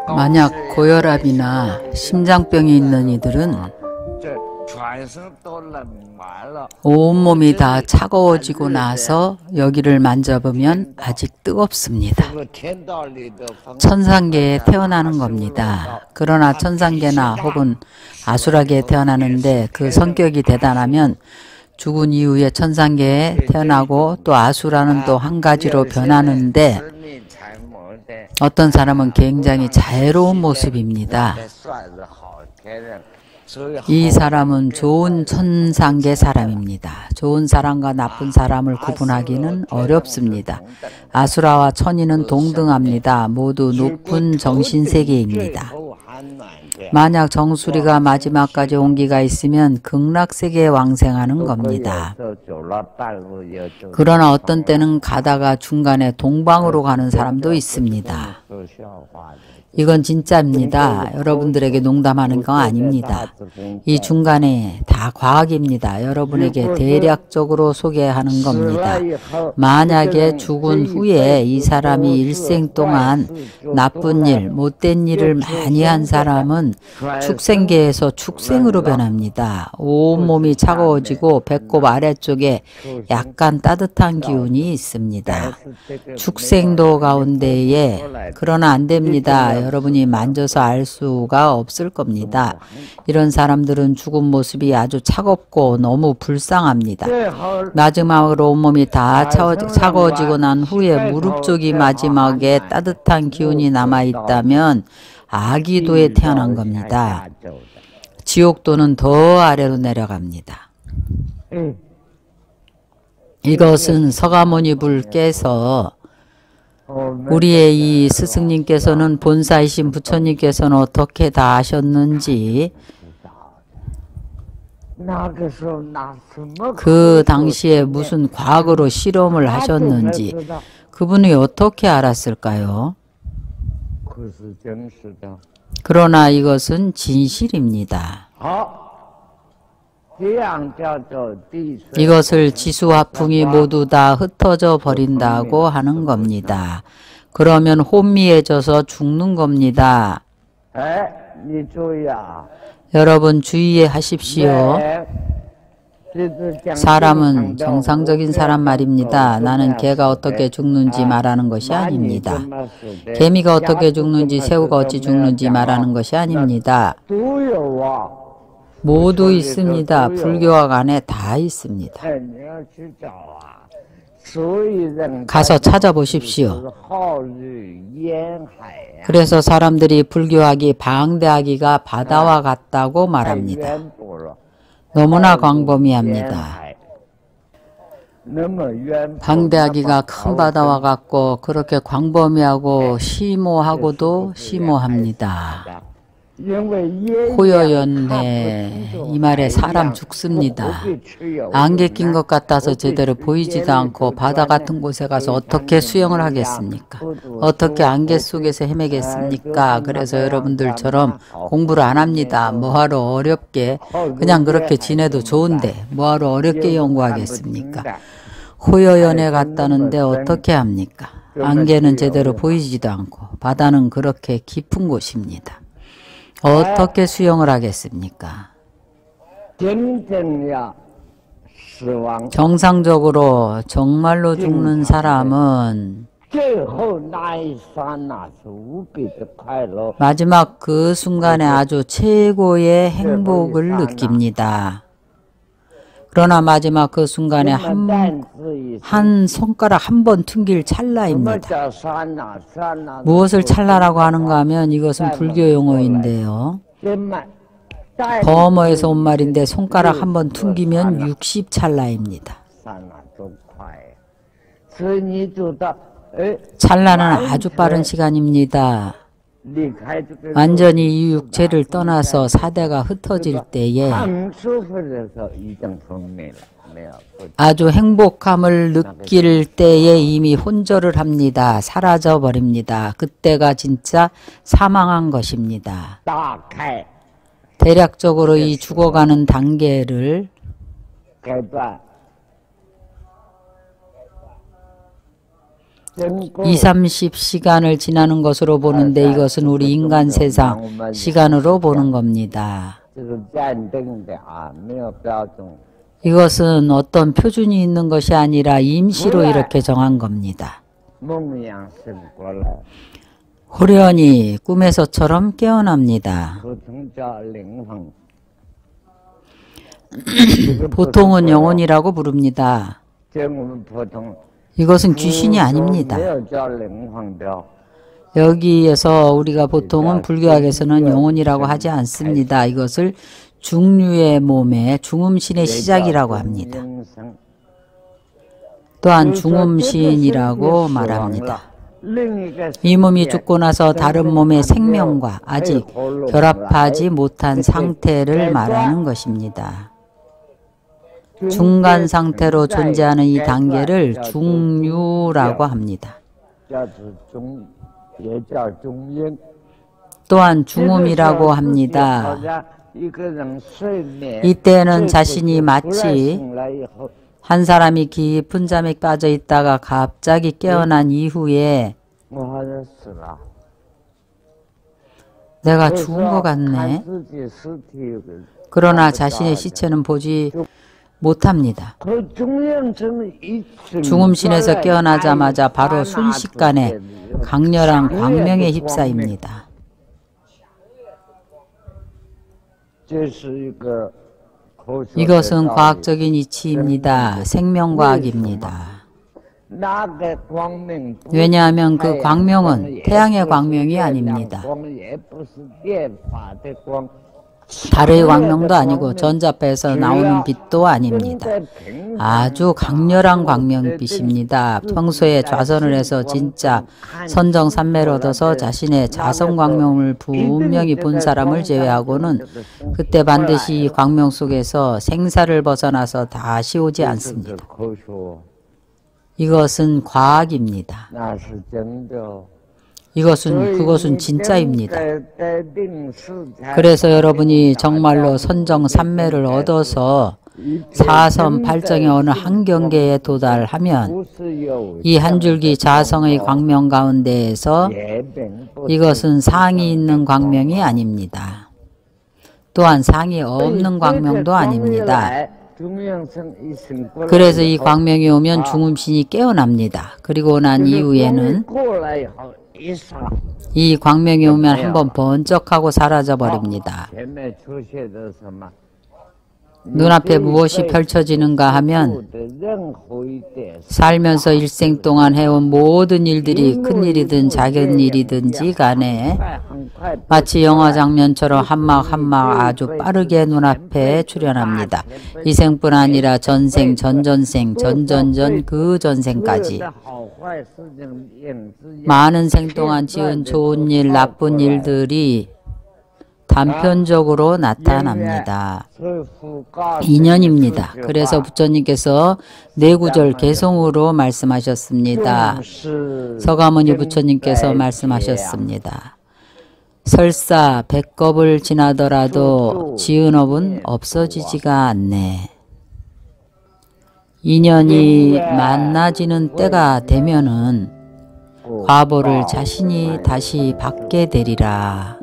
만약 고혈압이나 심장병이 있는 이들은 온몸이 다 차가워지고 나서 여기를 만져보면 아직 뜨겁습니다. 천상계에 태어나는 겁니다. 그러나 천상계나 혹은 아수라계에 태어나는데 그 성격이 대단하면 죽은 이후에 천상계에 태어나고 또 아수라는 또 한 가지로 변하는데 어떤 사람은 굉장히 자애로운 모습입니다. 이 사람은 좋은 천상계 사람입니다. 좋은 사람과 나쁜 사람을 구분하기는 어렵습니다. 아수라와 천인은 동등합니다. 모두 높은 정신세계입니다. 만약 정수리가 마지막까지 온기가 있으면 극락세계에 왕생하는 겁니다. 그러나 어떤 때는 가다가 중간에 동방으로 가는 사람도 있습니다. 이건 진짜입니다. 여러분들에게 농담하는 거 아닙니다. 이 중간에 다 과학입니다. 여러분에게 대략적으로 소개하는 겁니다. 만약에 죽은 후에 이 사람이 일생 동안 나쁜 일, 못된 일을 많이 한 사람은 축생계에서 축생으로 변합니다. 온몸이 차가워지고 배꼽 아래쪽에 약간 따뜻한 기운이 있습니다. 축생도 가운데에 그러나 안 됩니다. 여러분이 만져서 알 수가 없을 겁니다. 이런 사람들은 죽은 모습이 아주 차갑고 너무 불쌍합니다. 마지막으로 온몸이 다 차가워지고 난 후에 무릎 쪽이 마지막에 따뜻한 기운이 남아있다면 아기도에 태어난 겁니다. 지옥도는 더 아래로 내려갑니다. 이것은 서가모니 불께서 우리의 이 스승님께서는 본사이신 부처님께서는 어떻게 다 아셨는지 그 당시에 무슨 과학으로 실험을 하셨는지 그분이 어떻게 알았을까요? 그러나 이것은 진실입니다. 이것을 지수화풍이 모두 다 흩어져 버린다고 하는 겁니다. 그러면 혼미해져서 죽는 겁니다. 여러분 주의하십시오. 사람은 정상적인 사람 말입니다. 나는 개가 어떻게 죽는지 말하는 것이 아닙니다. 개미가 어떻게 죽는지 새우가 어찌 죽는지 말하는 것이 아닙니다. 모두 있습니다. 불교학 안에 다 있습니다. 가서 찾아보십시오. 그래서 사람들이 불교학이 방대하기가 바다와 같다고 말합니다. 너무나 광범위합니다. 방대하기가 큰 바다와 같고 그렇게 광범위하고 심오하고도 심오합니다. 호여연해 이 말에 사람 죽습니다. 안개 낀 것 같아서 제대로 보이지도 않고 바다 같은 곳에 가서 어떻게 수영을 하겠습니까? 어떻게 안개 속에서 헤매겠습니까? 그래서 여러분들처럼 공부를 안 합니다. 뭐하러 어렵게 그냥 그렇게 지내도 좋은데 뭐하러 어렵게 연구하겠습니까? 호여연해 갔다는데 어떻게 합니까? 안개는 제대로 보이지도 않고 바다는 그렇게 깊은 곳입니다. 어떻게 수영을 하겠습니까? 정상적으로 정말로 죽는 사람은 마지막 그 순간에 아주 최고의 행복을 느낍니다. 그러나 마지막 그 순간에 한 손가락 한 번 튕길 찰나입니다. 무엇을 찰나라고 하는가 하면 이것은 불교 용어인데요. 범어에서 온 말인데 손가락 한 번 튕기면 60찰나입니다. 찰나는 아주 빠른 시간입니다. 완전히 이 육체를 떠나서 사대가 흩어질 때에 아주 행복함을 느낄 때에 이미 혼절을 합니다. 사라져 버립니다. 그때가 진짜 사망한 것입니다. 대략적으로 이 죽어가는 단계를 2, 30시간을 지나는 것으로 보는데 이것은 우리 인간 세상 시간으로 보는 겁니다. 이것은 어떤 표준이 있는 것이 아니라 임시로 이렇게 정한 겁니다. 호련히 꿈에서처럼 깨어납니다. 보통은 영혼이라고 부릅니다. 이것은 귀신이 아닙니다. 여기에서 우리가 보통은 불교학에서는 영혼이라고 하지 않습니다. 이것을 중류의 몸의 중음신의 시작이라고 합니다. 또한 중음신이라고 말합니다. 이 몸이 죽고 나서 다른 몸의 생명과 아직 결합하지 못한 상태를 말하는 것입니다. 중간 상태로 존재하는 이 단계를 중류라고 합니다. 또한 중음이라고 합니다. 이때는 자신이 마치 한 사람이 깊은 잠에 빠져 있다가 갑자기 깨어난 이후에 내가 죽은 것 같네. 그러나 자신의 시체는 보지 못합니다. 중음신에서 깨어나자마자 바로 순식간에 강렬한 광명에 휩싸입니다. 이것은 과학적인 이치입니다. 생명과학입니다. 왜냐하면 그 광명은 태양의 광명이 아닙니다. 달의 광명도 아니고 전자파에서 나오는 빛도 아닙니다. 아주 강렬한 광명빛입니다. 평소에 좌선을 해서 진짜 선정산매를 얻어서 자신의 자선 광명을 분명히 본 사람을 제외하고는 그때 반드시 이 광명 속에서 생사를 벗어나서 다시 오지 않습니다. 이것은 과학입니다. 그것은 진짜입니다. 그래서 여러분이 정말로 선정산매를 얻어서 사선 팔정의 어느 한 경계에 도달하면 이 한 줄기 자성의 광명 가운데에서 이것은 상이 있는 광명이 아닙니다. 또한 상이 없는 광명도 아닙니다. 그래서 이 광명이 오면 중음신이 깨어납니다. 그리고 난 이후에는 이 광명이 오면 한번 번쩍하고 사라져버립니다. 눈앞에 무엇이 펼쳐지는가 하면 살면서 일생 동안 해온 모든 일들이 큰일이든 작은 일이든지 간에 마치 영화 장면처럼 한막 한막 아주 빠르게 눈앞에 출현합니다. 이 생뿐 아니라 전생, 전전생, 전전전 그 전생까지 많은 생 동안 지은 좋은 일, 나쁜 일들이 단편적으로 나타납니다. 인연입니다. 그래서 부처님께서 내구절 개성으로 말씀하셨습니다. 서가모니 부처님께서 말씀하셨습니다. 설사 100겁을 지나더라도 지은 업은 없어지지가 않네. 인연이 만나지는 때가 되면은 과보를 자신이 다시 받게 되리라.